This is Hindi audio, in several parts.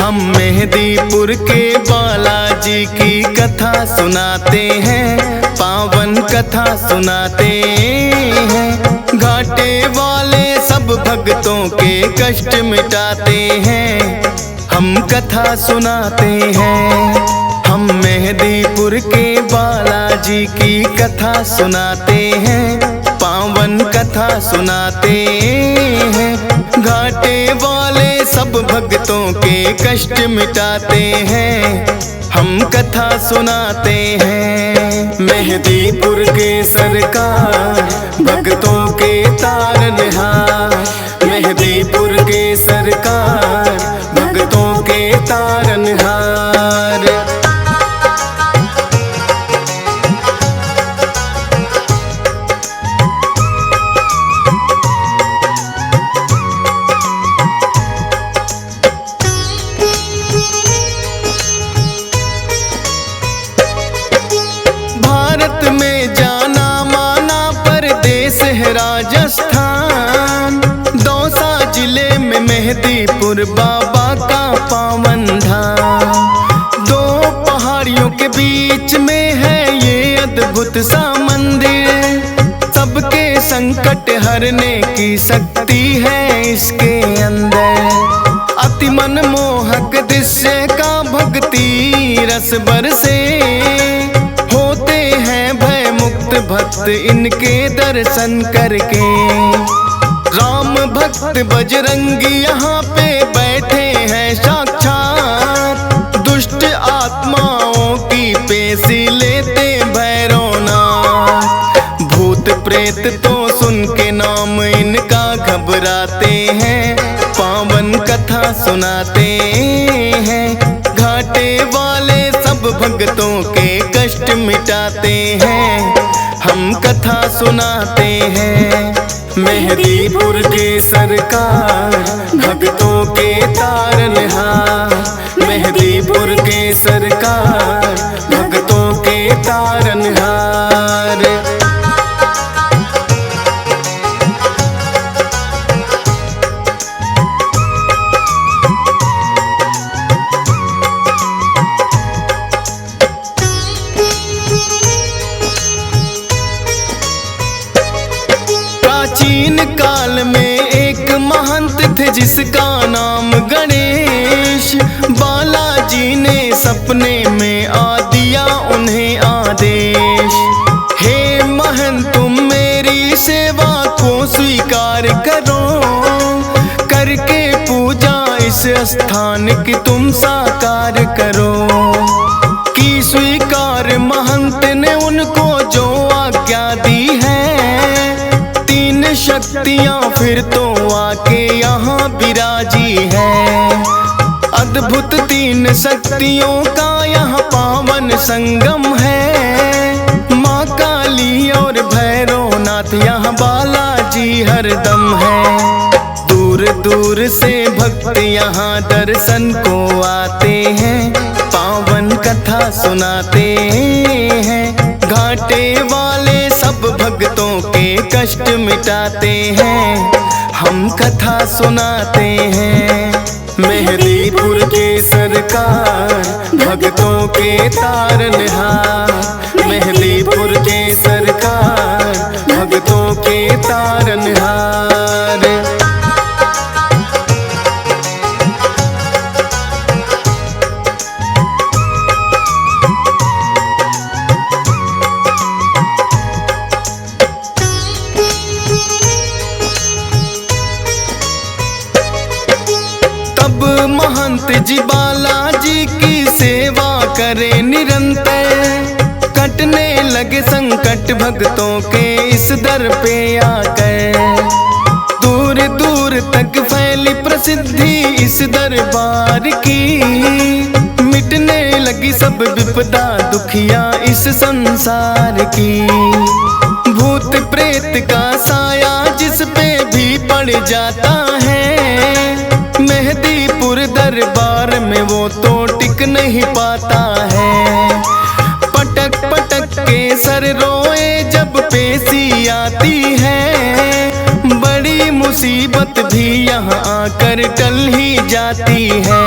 हम मेहंदीपुर के बालाजी की कथा सुनाते हैं, पावन कथा सुनाते हैं। घाटे वाले सब भक्तों के कष्ट मिटाते हैं, हम कथा सुनाते हैं। हम मेहंदीपुर के बालाजी की कथा सुनाते हैं, पावन कथा सुनाते हैं। घाटे वाले सब भक्तों के कष्ट मिटाते हैं, हम कथा सुनाते हैं। मेहंदीपुर के सरकार भक्तों के तारनहार, मेहंदीपुर के सरकार भक्तों के तारनहार। भारत में जाना माना परदेश है राजस्थान, दौसा जिले में मेहंदीपुर बाबा का पावन धाम। दो पहाड़ियों के बीच में है ये अद्भुत सा मंदिर, सबके संकट हरने की शक्ति है इसके अंदर। अति मनमोहक दृश्य का भक्ति रस बरसे, होते हैं भय मुक्त भक्त इनके दर्शन करके। राम भक्त बजरंगी यहाँ पे बैठे हैं साक्षात, दुष्ट आत्माओं की पेशी लेते भैरवनाथ। भूत प्रेत तो सुन के नाम इनका घबराते हैं, पावन कथा सुनाते हैं। घाटे वाले सब भक्तों के कष्ट मिटाते हैं, हम कथा सुनाते हैं। मेहंदीपुर के सरकार भक्तों के तारनहार, मेहंदीपुर के सरकार भक्तों के तारनहार। प्राचीन काल में एक महंत थे जिसका नाम गणेश। बालाजी ने सपने में आ दिया उन्हें आदेश, हे महंत तुम मेरी सेवा को स्वीकार करो, करके पूजा इस स्थान की तुम साकार करो। की स्वीकार महंत ने उनको जो आज्ञा दी है, शक्तियाँ फिर तो आके यहाँ विराजी है। अद्भुत तीन शक्तियों का यहाँ पावन संगम है, माँ काली और भैरवनाथ यहाँ बालाजी हरदम है। दूर दूर से भक्त यहाँ दर्शन को आते हैं, पावन कथा सुनाते हैं। घाटे वाले सब भक्तों के कष्ट मिटाते हैं, हम कथा सुनाते हैं। मेहंदीपुर के सरकार भक्तों के तारनहार, मेहंदीपुर के सरकार भक्तों के तारनहार। महंत जी बालाजी की सेवा करे निरंतर, कटने लगे संकट भक्तों के इस दर पे आकर। दूर दूर तक फैली प्रसिद्धि इस दरबार की, मिटने लगी सब विपदा दुखिया इस संसार की। भूत प्रेत का साया जिस पे भी पड़ जाता है, मेहंदीपुर दरबार में वो तो टिक नहीं पाता है। पटक पटक के सर रोए जब पेशी आती है, बड़ी मुसीबत भी यहाँ आकर टल ही जाती है।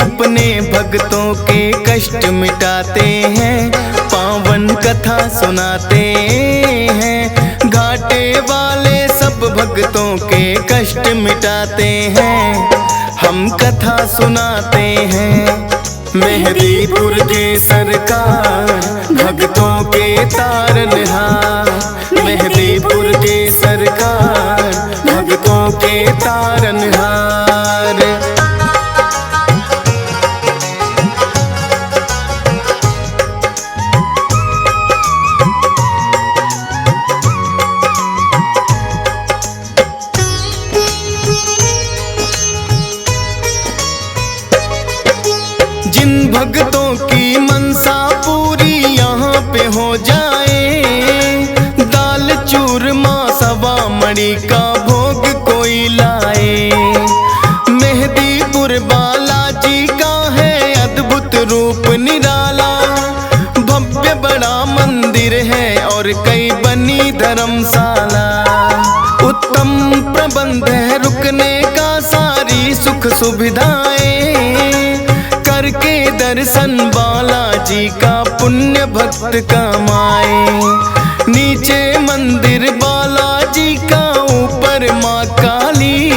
अपने भक्तों के कष्ट मिटाते हैं, पावन कथा सुनाते हैं। घाटे वाले सब भक्तों के कष्ट मिटाते हैं, हम कथा सुनाते हैं। मेहदीपुर के सरकार भक्तों के तारनहार, मेहदीपुर के सरकार भक्तों के तारनहार। जिन भक्तों की मनसा पूरी यहाँ पे हो जाए, दाल चूरमा सवा मणि का भोग कोई लाए। मेहदीपुर बालाजी का है अद्भुत रूप निराला, भव्य बड़ा मंदिर है और कई बनी धर्मशाला। उत्तम प्रबंध है रुकने का, सारी सुख सुविधाएं करके दर्शन बालाजी का पुण्य भक्त कमाए। नीचे मंदिर बालाजी का, ऊपर माँ काली,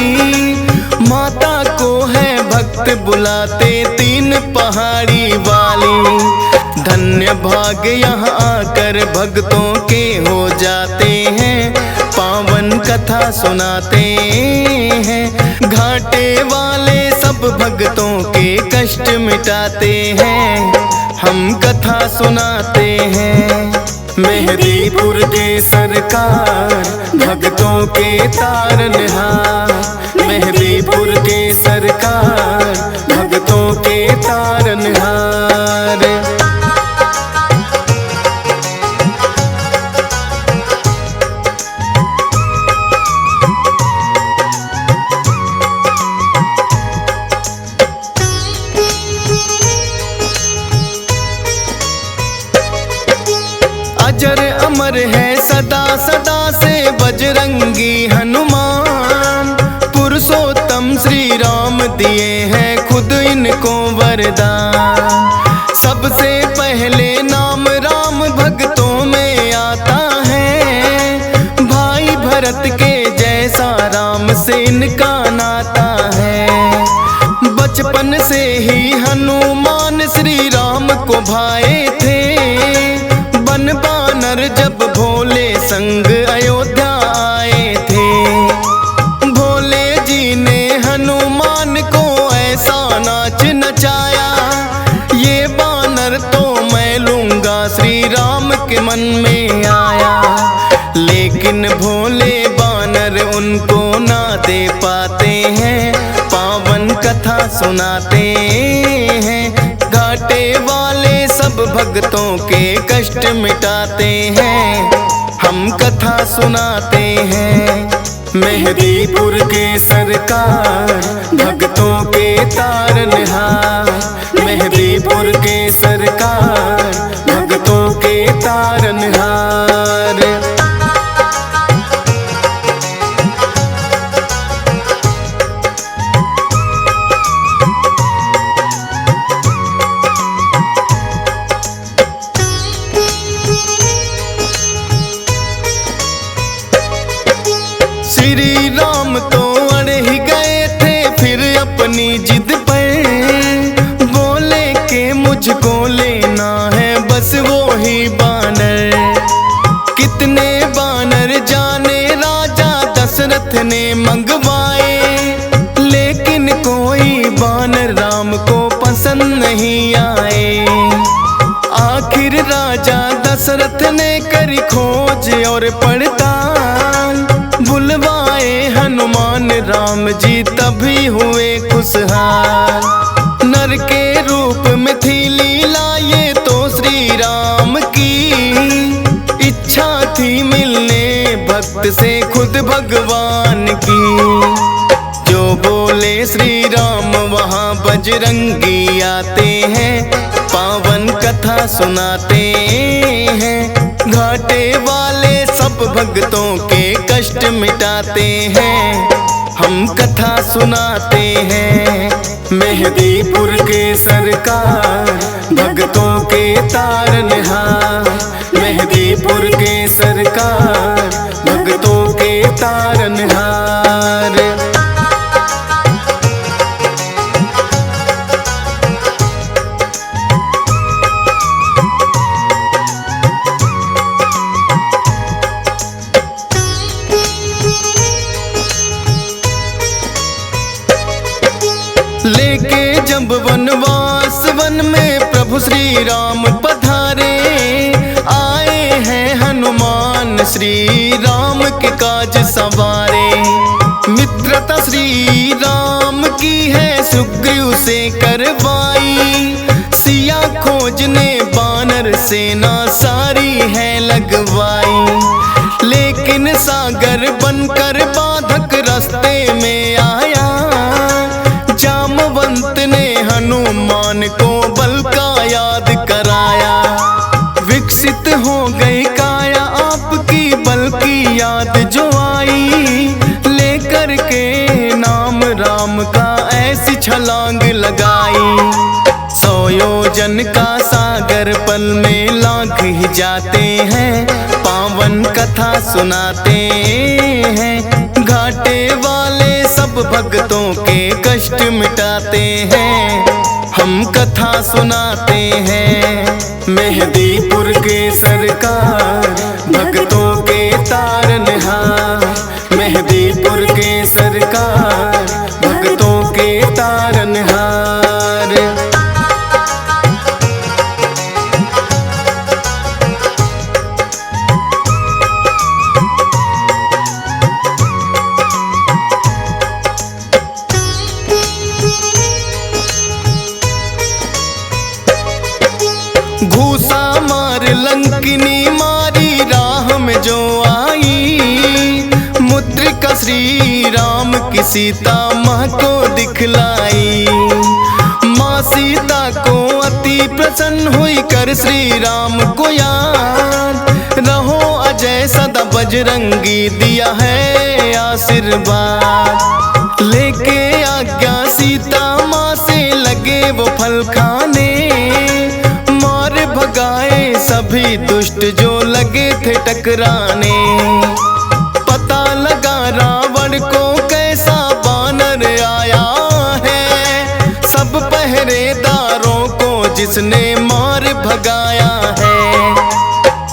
माता को है भक्त बुलाते तीन पहाड़ी वाली। धन्य भाग यहाँ आकर भक्तों के हो जाते हैं, पावन कथा सुनाते हैं। घाटे वाले सब भक्तों के कष्ट मिटाते हैं, हम कथा सुनाते हैं। मेहदीपुर के सरकार भक्तों के तारनहार, मेहदीपुर के सरकार भक्तों के तारनहार। अजर अमर है सदा सदा से बजरंगी हनुमान, पुरुषोत्तम श्री राम दिए हैं खुद इनको वरदान। सबसे पहले नाम राम भक्तों में आता है, भाई भरत के जैसा राम से इनका नाता है। बचपन से ही हनुमान श्री राम को भाए थे, बानर जब भोले संग अयोध्या आए थे। भोले जी ने हनुमान को ऐसा नाच नचाया, ये बानर तो मैं लूंगा श्री राम के मन में आया। लेकिन भोले बानर उनको ना दे पाते हैं, पावन कथा सुनाते हैं। घाटे वाले सब भक्तों के कष्ट मिटाते हैं, हम कथा सुनाते हैं। मेहदीपुर के सरकार भक्तों के तारनहार, मेहदीपुर के सरकार भक्तों के तारनहार। श्री राम तो अड़ ही गए थे फिर अपनी जिद पर, बोले के मुझको लेना है बस वो ही बानर। कितने बानर जाने राजा दशरथ ने मंगवाए, लेकिन कोई बानर राम को पसंद नहीं आए। आखिर राजा दशरथ ने करी खोज और पड़ताल, बुलवाए हनुमान राम जी तभी हुए खुशहाल। नर के रूप में थी लीला ये तो श्री राम की, इच्छा थी मिलने भक्त से खुद भगवान की। जो बोले श्री राम वहाँ बजरंगी आते हैं, पावन कथा सुनाते हैं। घाटे वाले सब भक्तों के कष्ट मिटाते हैं, हम कथा सुनाते हैं। मेहदीपुर के सरकार भक्तों के तारनहार। मेहदीपुर के सरकार भक्तों के तारनहार। लेके जब वनवास वन में प्रभु श्री राम पधारे, आए हैं हनुमान श्री राम के काज सवारे। मित्रता श्री राम की है सुग्रीव से करवाई, सिया खोजने बानर सेना सारी है लगवाई। लेकिन सागर बनकर बाधक रास्ते में आया, जामवंत ने हनुमान को बल का याद कराया। विकसित हो गई काया आपकी बल की याद जो आई, लेकर के नाम राम का ऐसी छलांग लगाई। 100 योजन का सागर पल में लांघ ही जाते हैं, पावन कथा सुनाते हैं। घाटे वाले सब भक्तों के कष्ट मिटाते हैं, हम कथा सुनाते हैं। मेहदीपुर के सरकार भक्तों के तारनहार। मेहदीपुर के सरकार भक्तों के तारनहार। घूसा मार लंकिनी मारी राह में जो आई, मुद्रिका श्री राम की सीता माँ को दिखलाई। माँ सीता को अति प्रसन्न हुई कर श्री राम को याद, रहो अजय सदा बजरंगी दिया है आशीर्वाद। लेके आज्ञा सीता माँ से लगे वो फल खाने, भगाए सभी दुष्ट जो लगे थे टकराने। पता लगा रावण को कैसा बानर आया है, सब पहरेदारों को जिसने मार भगाया है।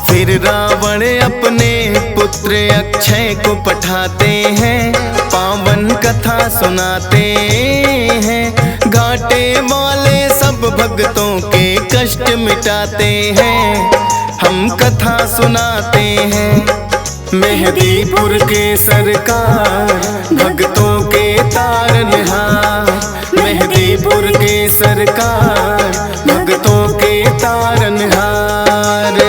फिर रावण अपने पुत्र अक्षय को पठाते हैं, पावन कथा सुनाते हैं। घाटे वाले सब भक्तों के कष्ट मिटाते हैं, हम कथा सुनाते हैं। मेहदीपुर के सरकार भक्तों के तारनहार। मेहदीपुर के सरकार भक्तों के तारनहार।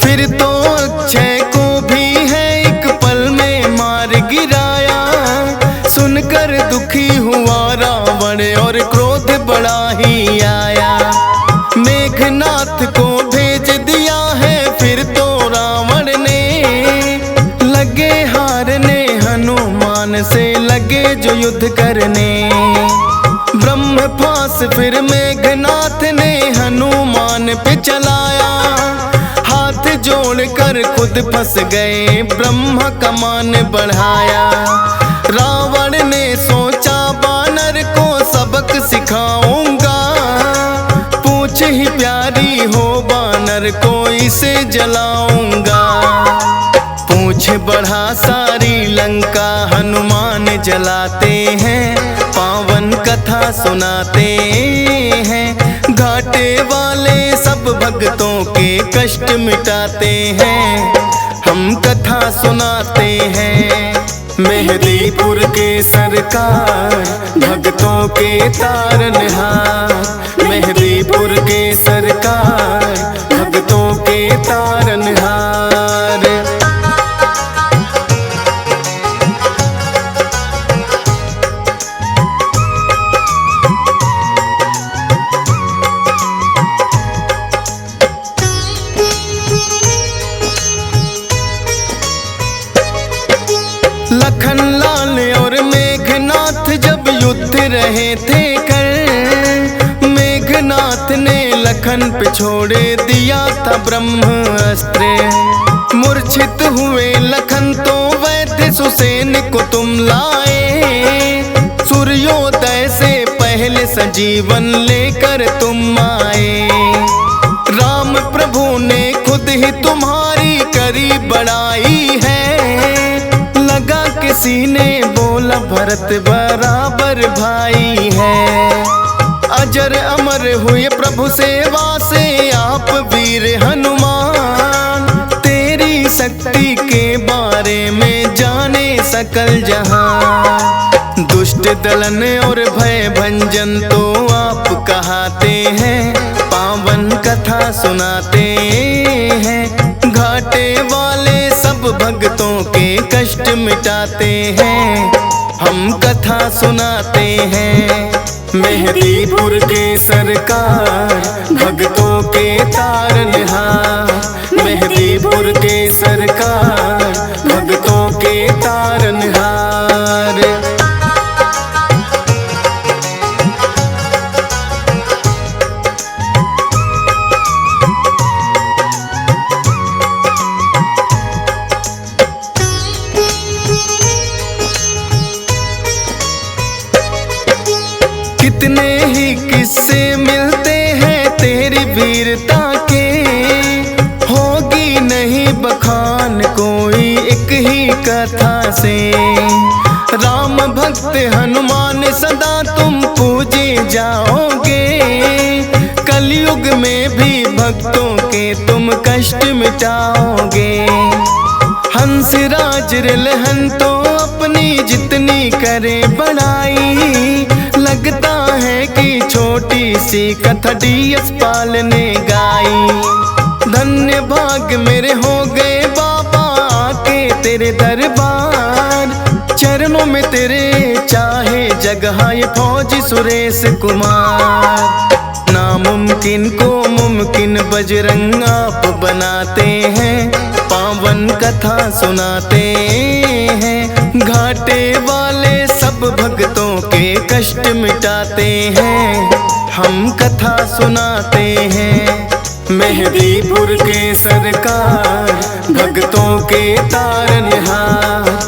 फिर तो अक्षय को भी है एक पल में मार गिराया, सुनकर दुखी हुआ रावण और क्रोध बड़ा ही आया। मेघनाथ को भेज दिया है फिर तो रावण ने, लगे हारने हनुमान से लगे जो युद्ध करने। ब्रह्मपास फिर मेघनाथ ने हनुमान पे चलाया, हाथ जोड़कर खुद फंस गए ब्रह्मा का मान बढ़ाया। रावण ने सोचा बानर को सबक सिखाऊंगा, पूछ ही प्यारी हो बानर को इसे जलाऊंगा। पूछ बढ़ा सारी लंका हनुमान जलाते हैं, पावन कथा सुनाते हैं। घाटे वाले सब भक्तों के कष्ट मिटाते हैं, हम कथा सुनाते हैं। मेहदीपुर के सरकार भक्तों के तारनहार। मेहदीपुर के सरकार भक्तों के तारनहार। रहे थे कर, मेघनाथ ने लखन पे छोड़े दिया था ब्रह्मास्त्र। मूर्छित हुए लखन तो वैद्य सुसेन को तुम लाए, सूर्योदय से पहले सजीवन लेकर तुम आए। राम प्रभु ने खुद ही तुम्हारी करी बड़ाई है, लगा किसी ने बोला भरत बराबर भाई है। अजर अमर हुए प्रभु सेवा से आप वीर हनुमान, तेरी शक्ति के बारे में जाने सकल जहां। दुष्ट दलन और भय भंजन तो आप कहाते हैं, पावन कथा सुनाते हैं। घाटे वाले सब भक्तों के कष्ट मिटाते हैं, हम कथा सुनाते हैं। मेहदीपुर के सरकार भक्तों के तारनहार, मेहदीपुर के सरकार भक्तों के तारनहार। कितने ही किस्से मिलते हैं तेरी वीरता के, होगी नहीं बखान कोई एक ही कथा से। राम भक्त हनुमान सदा तुम पूजे जाओगे, कलयुग में भी भक्तों के तुम कष्ट मिटाओगे। हंसराज रिलहन तो अपनी जितनी करे बड़ाई, लगता है कि छोटी सी कथा DS पाल ने गाई। धन्य भाग मेरे हो गए बाबा आके तेरे दरबार, चरणों में तेरे चाहे जगह ये फौजी सुरेश कुमार। नामुमकिन को मुमकिन बजरंग आप बनाते हैं, पावन कथा सुनाते हैं। घाटे वाले सब भक्तों के कष्ट मिटाते हैं, हम कथा सुनाते हैं। मेहदीपुर के सरकार भक्तों के तारनहार,